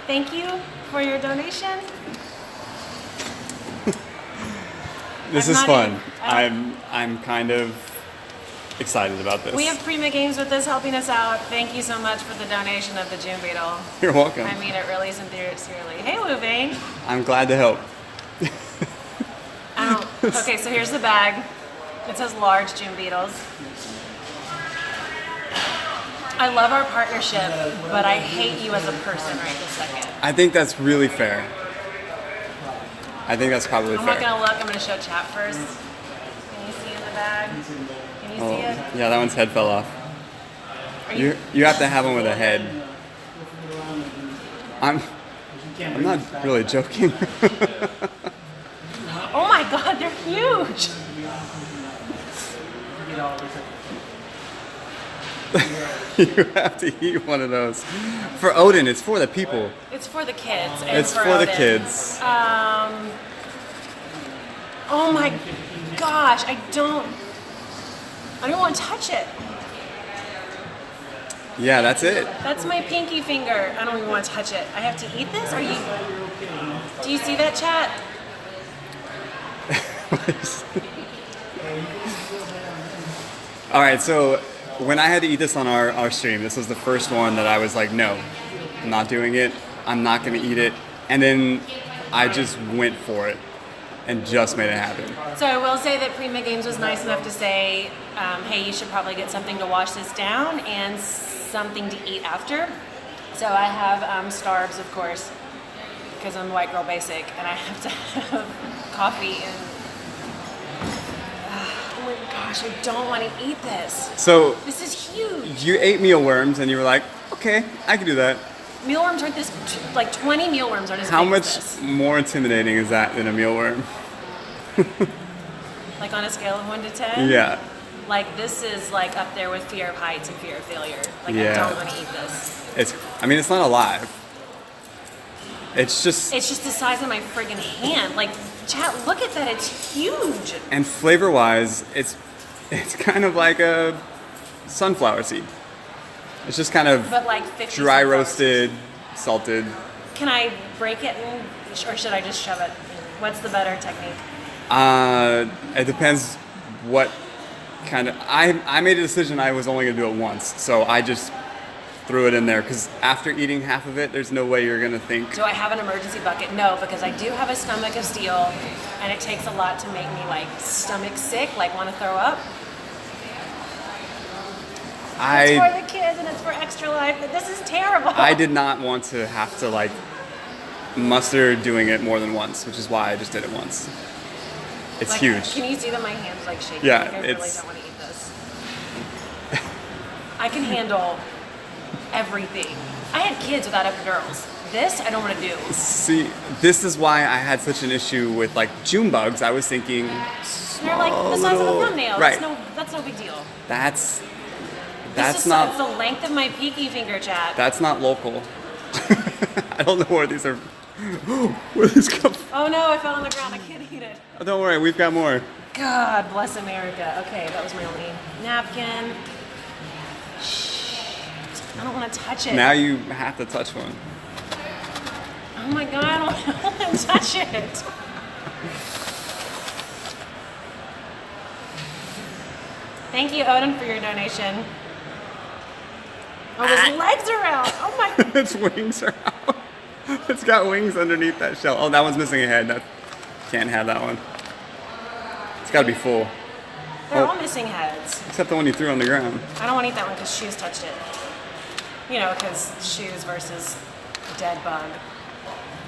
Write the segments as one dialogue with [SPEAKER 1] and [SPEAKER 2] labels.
[SPEAKER 1] Thank you for your donation.
[SPEAKER 2] This is fun. I'm kind of excited about this.
[SPEAKER 1] We have Prima Games with us helping us out. Thank you so much for the donation of the June beetle.
[SPEAKER 2] You're welcome.
[SPEAKER 1] I mean it really sincerely. Hey, Wu Vane.
[SPEAKER 2] I'm glad to help.
[SPEAKER 1] Okay, so here's the bag. It says large June beetles. I love our partnership, but I hate you as a person right this second.
[SPEAKER 2] I think that's really fair. I think that's probably fair.
[SPEAKER 1] I'm not gonna look, I'm gonna show chat first. Can you see in the bag? Can you see it?
[SPEAKER 2] Yeah, that one's head fell off. You have to have one with a head. I'm not really joking.
[SPEAKER 1] Oh my god, they're huge!
[SPEAKER 2] You have to eat one of those. For Odin, it's for the people.
[SPEAKER 1] It's for the kids. And
[SPEAKER 2] it's for the kids.
[SPEAKER 1] Oh my gosh, I don't want to touch it.
[SPEAKER 2] Yeah, that's it.
[SPEAKER 1] That's my pinky finger. I don't even want to touch it. I have to eat this? Do you see that, chat?
[SPEAKER 2] All right, so when I had to eat this on our stream, this was the first one that I was like, no, I'm not doing it. I'm not going to eat it. And then I just went for it and just made it happen.
[SPEAKER 1] So I will say that Prima Games was nice enough to say, hey, you should probably get something to wash this down and something to eat after. So I have Starves, of course, because I'm white girl basic, and I have to have coffee and oh my gosh, I don't want to eat this.
[SPEAKER 2] So
[SPEAKER 1] this is huge.
[SPEAKER 2] You ate mealworms and you were like, okay, I can do that.
[SPEAKER 1] Mealworms aren't this, like 20 mealworms are this
[SPEAKER 2] How
[SPEAKER 1] big
[SPEAKER 2] much
[SPEAKER 1] as this.
[SPEAKER 2] more intimidating is that than a mealworm?
[SPEAKER 1] Like on a scale of 1 to 10?
[SPEAKER 2] Yeah.
[SPEAKER 1] Like this is like up there with fear of heights and fear of failure. Like
[SPEAKER 2] Yeah.
[SPEAKER 1] I don't want to eat this.
[SPEAKER 2] It's not alive. It's just
[SPEAKER 1] the size of my friggin' hand. Like, chat, look at that, it's huge.
[SPEAKER 2] And flavor-wise, it's kind of like a sunflower seed. It's just kind of
[SPEAKER 1] but like 50
[SPEAKER 2] dry roasted, salted.
[SPEAKER 1] Can I break it or should I just shove it? What's the better technique?
[SPEAKER 2] It depends what kind of. I made a decision I was only gonna do it once, so I just threw it in there because after eating half of it, there's no way you're gonna think.
[SPEAKER 1] Do I have an emergency bucket? No, because I do have a stomach of steel, and it takes a lot to make me like stomach sick, like want to throw up. It's for the kids and it's for ExtraLife, but this is terrible.
[SPEAKER 2] I did not want to have to like muster doing it more than once, which is why I just did it once. It's
[SPEAKER 1] like,
[SPEAKER 2] huge.
[SPEAKER 1] Can you see that my hand's like shaking?
[SPEAKER 2] Yeah,
[SPEAKER 1] like I really don't want to eat this. I can handle everything. I had kids without epidurals. This I don't want to do.
[SPEAKER 2] See, this is why I had such an issue with like June bugs. I was thinking,
[SPEAKER 1] they're like the size of a thumbnail.
[SPEAKER 2] Right.
[SPEAKER 1] That's no big deal.
[SPEAKER 2] That's
[SPEAKER 1] it's
[SPEAKER 2] not
[SPEAKER 1] the length of my pinky finger, chat.
[SPEAKER 2] That's not local. I don't know where these are. Where these come from?
[SPEAKER 1] Oh no, I fell on the ground. I can't eat it.
[SPEAKER 2] Oh, don't worry, we've got more.
[SPEAKER 1] God bless America. Okay, that was my only napkin. Shh. I don't want to touch it.
[SPEAKER 2] Now you have to touch one.
[SPEAKER 1] Oh my god, I don't want to touch it. Thank you, Odin, for your donation. Oh, his legs are out. Oh my.
[SPEAKER 2] Its wings are out. It's got wings underneath that shell. Oh, that one's missing a head. Can't have that one. It's got to be full.
[SPEAKER 1] They're all missing heads.
[SPEAKER 2] Except the one you threw on the ground.
[SPEAKER 1] I don't want to eat that one because Shoes touched it. You know, because Shoes versus dead bug.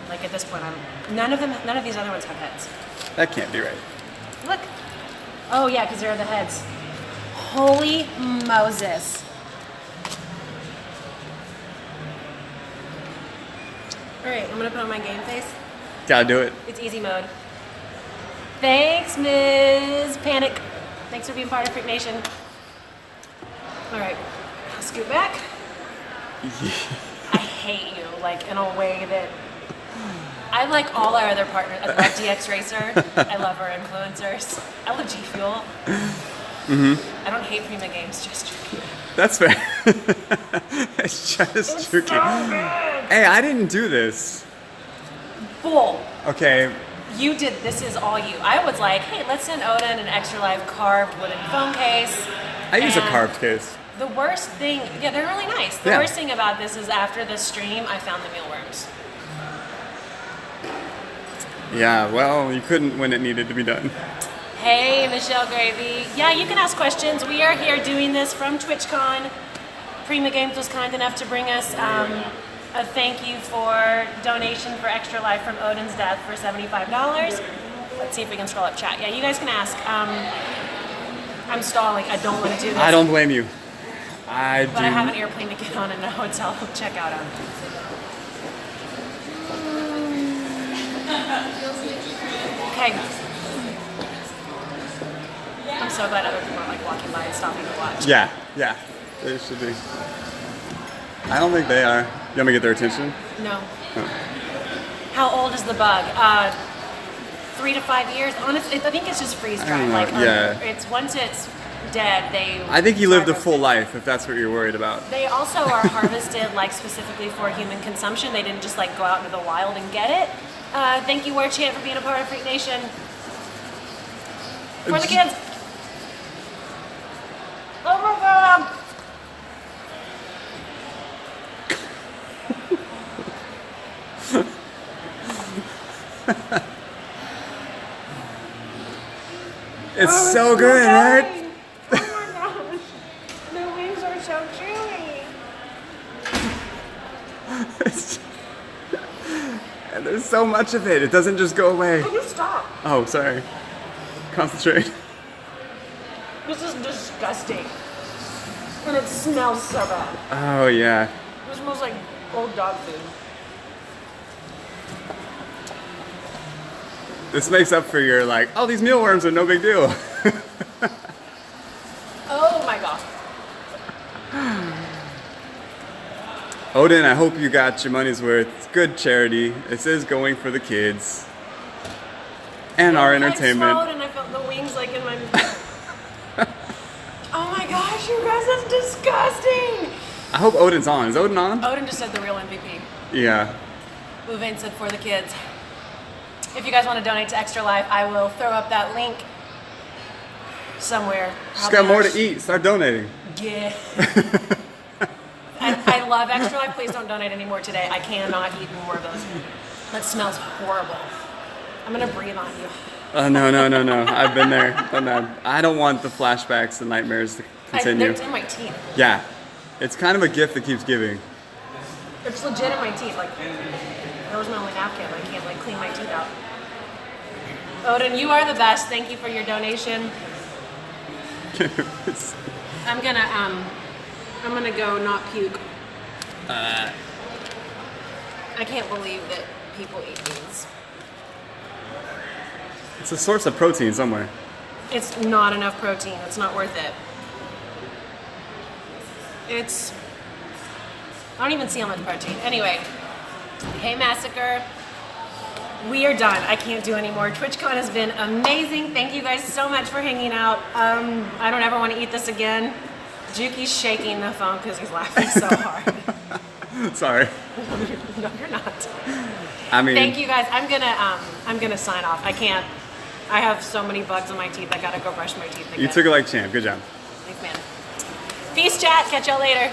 [SPEAKER 1] Like at this point, none of these other ones have heads.
[SPEAKER 2] That can't be right.
[SPEAKER 1] Look. Oh yeah, because there are the heads. Holy Moses. All right, I'm gonna put on my game face.
[SPEAKER 2] Gotta do it.
[SPEAKER 1] It's easy mode. Thanks, Ms. Panic. Thanks for being part of Freak Nation. All right, I'll scoot back. I hate you, like in a way that I like all our other partners. I love DX Racer. I love our influencers. I love G Fuel.
[SPEAKER 2] Mm-hmm.
[SPEAKER 1] I don't hate Prima Games, just Tricky.
[SPEAKER 2] That's fair. It's just
[SPEAKER 1] It's
[SPEAKER 2] tricky.
[SPEAKER 1] so good.
[SPEAKER 2] Hey, I didn't do this.
[SPEAKER 1] Bull.
[SPEAKER 2] Okay.
[SPEAKER 1] You did, this is all you. I was like, hey, let's send Odin an ExtraLife carved wooden phone case.
[SPEAKER 2] I use a carved case.
[SPEAKER 1] The worst thing, yeah, they're really nice. The worst thing about this is after the stream, I found the mealworms.
[SPEAKER 2] Yeah, well, you couldn't when it needed to be done.
[SPEAKER 1] Hey, Michelle Gravy. Yeah, you can ask questions. We are here doing this from TwitchCon. Prima Games was kind enough to bring us a thank you for donation for ExtraLife from Odin's death for $75. Let's see if we can scroll up chat. Yeah, you guys can ask. I'm stalling. I don't want to do this.
[SPEAKER 2] I don't blame you.
[SPEAKER 1] But I have an airplane to get on and a hotel to check out on. Okay. I'm so glad other people are like walking by and stopping to watch.
[SPEAKER 2] Yeah, yeah. They should be. I don't think they are. You want me to get their attention?
[SPEAKER 1] No.
[SPEAKER 2] Oh.
[SPEAKER 1] How old is the bug? 3 to 5 years. Honestly, I think it's just freeze dried. Like, it's once it's dead, they.
[SPEAKER 2] I think he lived a full life, if that's what you're worried about.
[SPEAKER 1] They also are harvested like specifically for human consumption. They didn't just like go out into the wild and get it. Thank you, War Chant, for being a part of Freak Nation. For the kids. Oh my God.
[SPEAKER 2] It's so good, right?
[SPEAKER 1] Oh my gosh. The wings are so chewy.
[SPEAKER 2] And there's so much of it. It doesn't just go away.
[SPEAKER 1] Can you stop?
[SPEAKER 2] Oh, sorry. Concentrate.
[SPEAKER 1] This is disgusting. And it smells so bad.
[SPEAKER 2] Oh, yeah.
[SPEAKER 1] It smells like old dog food.
[SPEAKER 2] This makes up for your, like, oh, these mealworms are no big deal.
[SPEAKER 1] Oh my God.
[SPEAKER 2] Odin, I hope you got your money's worth. It's good charity. This is going for the kids. And our entertainment.
[SPEAKER 1] I swallowed and I felt the wings like in my... Oh my gosh, you guys, that's disgusting.
[SPEAKER 2] I hope Odin's on. Is Odin on?
[SPEAKER 1] Odin just said the real MVP.
[SPEAKER 2] Yeah.
[SPEAKER 1] Uvain said for the kids. If you guys want to donate to ExtraLife, I will throw up that link somewhere.
[SPEAKER 2] She's got more to eat. Start donating.
[SPEAKER 1] Yeah. I love ExtraLife. Please don't donate anymore today. I cannot eat more of those. That smells horrible. I'm going to breathe on you.
[SPEAKER 2] No. I've been there. Done that. I don't want the flashbacks and nightmares to continue.
[SPEAKER 1] They're in my teeth.
[SPEAKER 2] Yeah. It's kind of a gift that keeps giving.
[SPEAKER 1] It's legit in my teeth. Like, that was my only napkin. I can't, like, clean my teeth out. Odin, you are the best. Thank you for your donation. I'm gonna go not puke. I can't believe that people eat these.
[SPEAKER 2] It's a source of protein somewhere.
[SPEAKER 1] It's not enough protein. It's not worth it. I don't even see how much protein. Anyway, hey Massacre. We are done. I can't do anymore. TwitchCon has been amazing. Thank you guys so much for hanging out. I don't ever want to eat this again. Juki's shaking the phone because he's laughing so hard.
[SPEAKER 2] Sorry.
[SPEAKER 1] No, you're not.
[SPEAKER 2] I mean,
[SPEAKER 1] thank you guys. I'm gonna sign off. I can't. I have so many bugs in my teeth. I gotta go brush my teeth again.
[SPEAKER 2] You took it like champ. Good job.
[SPEAKER 1] Thanks, man. Peace, chat. Catch y'all later.